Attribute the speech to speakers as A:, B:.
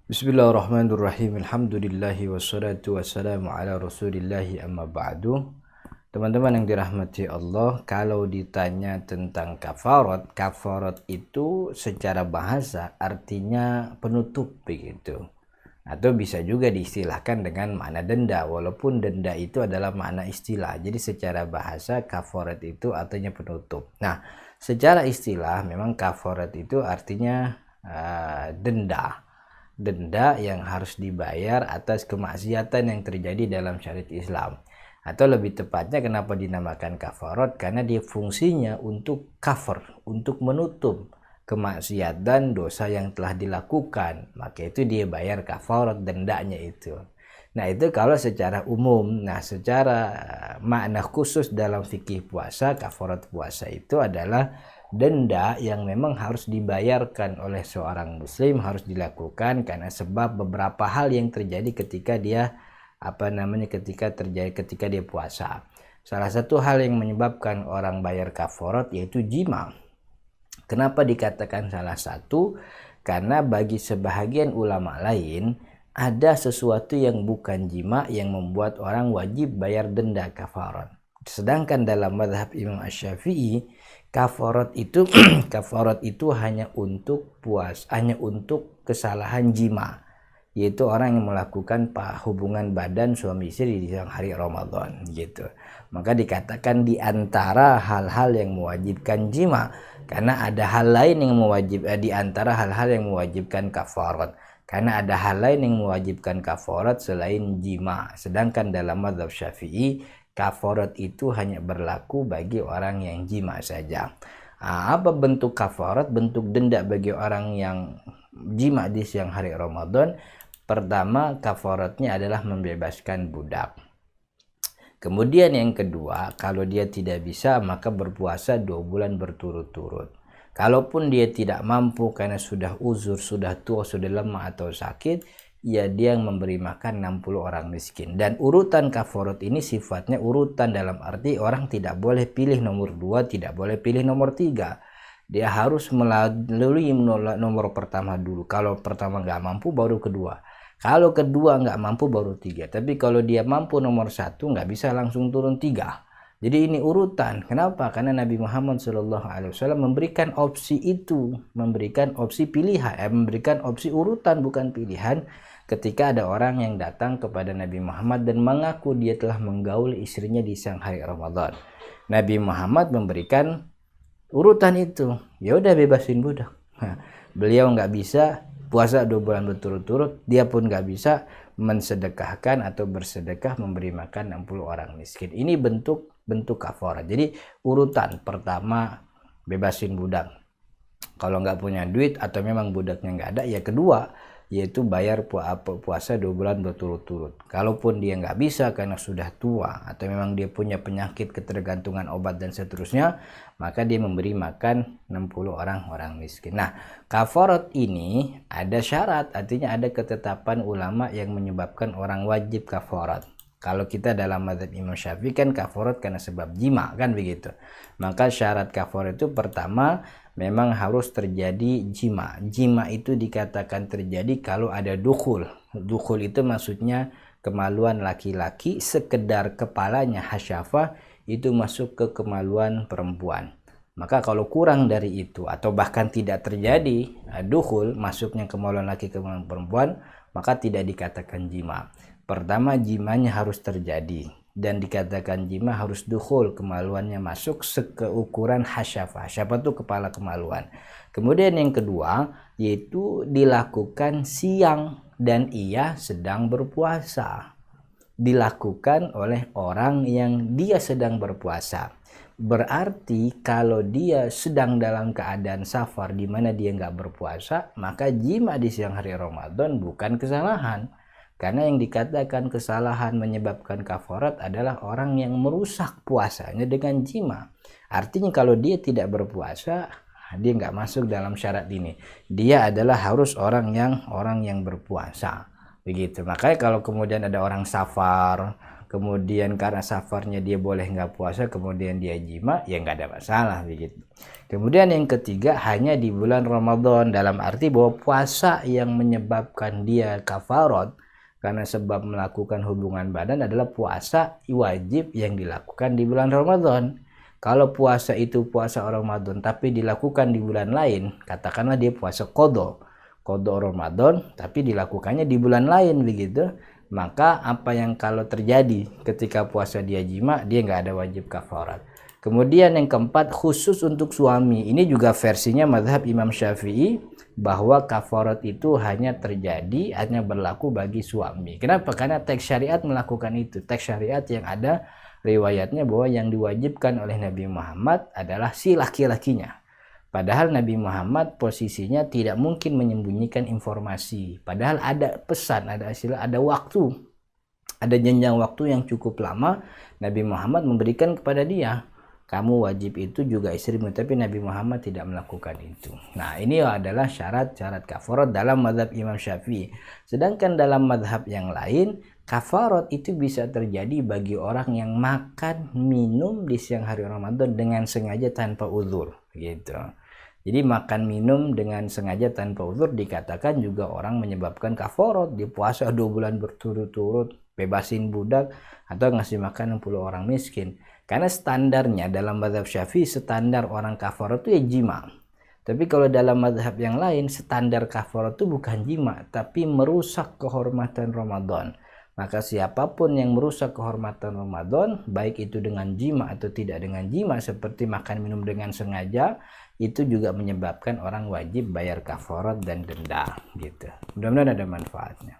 A: Bismillahirrahmanirrahim. Alhamdulillahi wassalatu wassalamu ala rasulillahi amma ba'du. Teman-teman yang dirahmati Allah, kalau ditanya tentang kafarat, kafarat itu secara bahasa artinya penutup begitu. Atau bisa juga diistilahkan dengan makna denda, walaupun denda itu adalah makna istilah. Jadi secara bahasa kafarat itu artinya penutup. Nah, secara istilah memang kafarat itu artinya denda yang harus dibayar atas kemaksiatan yang terjadi dalam syariat Islam. Atau lebih tepatnya kenapa dinamakan kafarat, karena dia fungsinya untuk cover, untuk menutup kemaksiatan dosa yang telah dilakukan, maka itu dia bayar kafarat, dendanya itu. Nah, itu kalau secara umum. Nah, secara makna khusus dalam fikih puasa, kafarat puasa itu adalah denda yang memang harus dibayarkan oleh seorang muslim, harus dilakukan karena sebab beberapa hal yang terjadi ketika dia ketika dia puasa. Salah satu hal yang menyebabkan orang bayar kafarat yaitu jima. Kenapa dikatakan salah satu? Karena bagi sebahagian ulama lain ada sesuatu yang bukan jima yang membuat orang wajib bayar denda kafarat. Sedangkan dalam mazhab Imam Asy-Syafi'i, kafarat itu kafarat itu hanya untuk kesalahan jima, yaitu orang yang melakukan hubungan badan suami istri di siang hari Ramadan gitu. Maka dikatakan di antara hal-hal yang mewajibkan jima, karena ada hal lain yang di antara hal-hal yang mewajibkan kafarat. Karena ada hal lain yang mewajibkan kafarat selain jima. Sedangkan dalam mazhab Syafi'i, kafarat itu hanya berlaku bagi orang yang jima saja. Apa bentuk kafarat, bentuk denda bagi orang yang jima di siang hari Ramadan? Pertama, kafaratnya adalah membebaskan budak. Kemudian yang kedua, kalau dia tidak bisa maka berpuasa 2 bulan berturut-turut. Kalaupun dia tidak mampu karena sudah uzur, sudah tua, sudah lemah atau sakit, ya dia yang memberi makan 60 orang miskin. Dan urutan kafarat ini sifatnya urutan, dalam arti orang tidak boleh pilih nomor 2, tidak boleh pilih nomor 3. Dia harus melalui nomor pertama dulu. Kalau pertama nggak mampu baru kedua. Kalau kedua nggak mampu baru 3. Tapi kalau dia mampu nomor 1 nggak bisa langsung turun 3. Jadi ini urutan. Kenapa? Karena Nabi Muhammad SAW memberikan opsi itu, memberikan opsi pilihan, memberikan opsi urutan bukan pilihan. Ketika ada orang yang datang kepada Nabi Muhammad dan mengaku dia telah menggaul istrinya di siang hari Ramadan, Nabi Muhammad memberikan urutan itu. Ya udah, bebasin budak. Beliau nggak bisa puasa 2 bulan berturut-turut, dia pun nggak bisa mensedekahkan atau bersedekah memberi makan 60 orang miskin. Ini bentuk kafarat. Jadi urutan pertama bebasin budak. Kalau nggak punya duit atau memang budaknya nggak ada, ya kedua yaitu bayar puasa 2 bulan berturut-turut. Kalaupun dia nggak bisa karena sudah tua atau memang dia punya penyakit, ketergantungan obat dan seterusnya, maka dia memberi makan 60 orang miskin. Nah, kafarat ini ada syarat, artinya ada ketetapan ulama yang menyebabkan orang wajib kafarat. Kalau kita dalam mazhab Imam Syafi'i kan kafarat karena sebab jima, kan begitu. Maka syarat kafarat itu pertama memang harus terjadi jima. Jima itu dikatakan terjadi kalau ada dukhul. Dukhul itu maksudnya kemaluan laki-laki, sekedar kepalanya hasyafah itu masuk ke kemaluan perempuan. Maka kalau kurang dari itu atau bahkan tidak terjadi dukhul, masuknya kemaluan laki ke kemaluan perempuan, maka tidak dikatakan jima. Pertama, jimanya harus terjadi, dan dikatakan jima harus dukhul, kemaluannya masuk sekeukuran hasyafah. Hasyafah itu kepala kemaluan. Kemudian yang kedua yaitu dilakukan siang dan ia sedang berpuasa. Dilakukan oleh orang yang dia sedang berpuasa. Berarti kalau dia sedang dalam keadaan safar di mana dia nggak berpuasa, maka jima di siang hari Ramadan bukan kesalahan. Karena yang dikatakan kesalahan menyebabkan kafarat adalah orang yang merusak puasanya dengan jima. Artinya kalau dia tidak berpuasa, dia nggak masuk dalam syarat ini. Dia adalah harus orang yang berpuasa. Begitu. Makanya kalau kemudian ada orang safar, kemudian karena safarnya dia boleh nggak puasa, kemudian dia jima, ya nggak ada masalah begitu. Kemudian yang ketiga, hanya di bulan Ramadan, dalam arti bahwa puasa yang menyebabkan dia kafarat karena sebab melakukan hubungan badan adalah puasa wajib yang dilakukan di bulan Ramadan. Kalau puasa itu puasa Ramadan tapi dilakukan di bulan lain, katakanlah dia puasa qadha Ramadan tapi dilakukannya di bulan lain begitu, maka apa yang kalau terjadi ketika puasa dia jima, dia nggak ada wajib kafarat. Kemudian yang keempat, khusus untuk suami, ini juga versinya mazhab Imam Syafi'i, bahwa kafarat itu hanya berlaku bagi suami. Kenapa? Karena teks syariat melakukan itu. Teks syariat yang ada riwayatnya bahwa yang diwajibkan oleh Nabi Muhammad adalah si laki-lakinya. Padahal Nabi Muhammad posisinya tidak mungkin menyembunyikan informasi. Padahal ada pesan, ada waktu, ada jenjang waktu yang cukup lama Nabi Muhammad memberikan kepada dia. Kamu wajib itu juga istrimu, tapi Nabi Muhammad tidak melakukan itu. Nah, ini adalah syarat-syarat kafarat dalam mazhab Imam Syafi'i. Sedangkan dalam mazhab yang lain, kafarat itu bisa terjadi bagi orang yang makan minum di siang hari Ramadan dengan sengaja tanpa uzur gitu. Jadi makan minum dengan sengaja tanpa uzur dikatakan juga orang menyebabkan kafarat. Di puasa 2 bulan berturut-turut, bebasin budak, atau ngasih makan 60 orang miskin. Karena standarnya dalam mazhab Syafi'i, standar orang kafarat itu ya jima. Tapi kalau dalam mazhab yang lain, standar kafarat itu bukan jima, tapi merusak kehormatan Ramadan. Maka siapapun yang merusak kehormatan Ramadan, baik itu dengan jima atau tidak dengan jima, seperti makan minum dengan sengaja, itu juga menyebabkan orang wajib bayar kafarat dan denda gitu. Mudah-mudahan ada manfaatnya.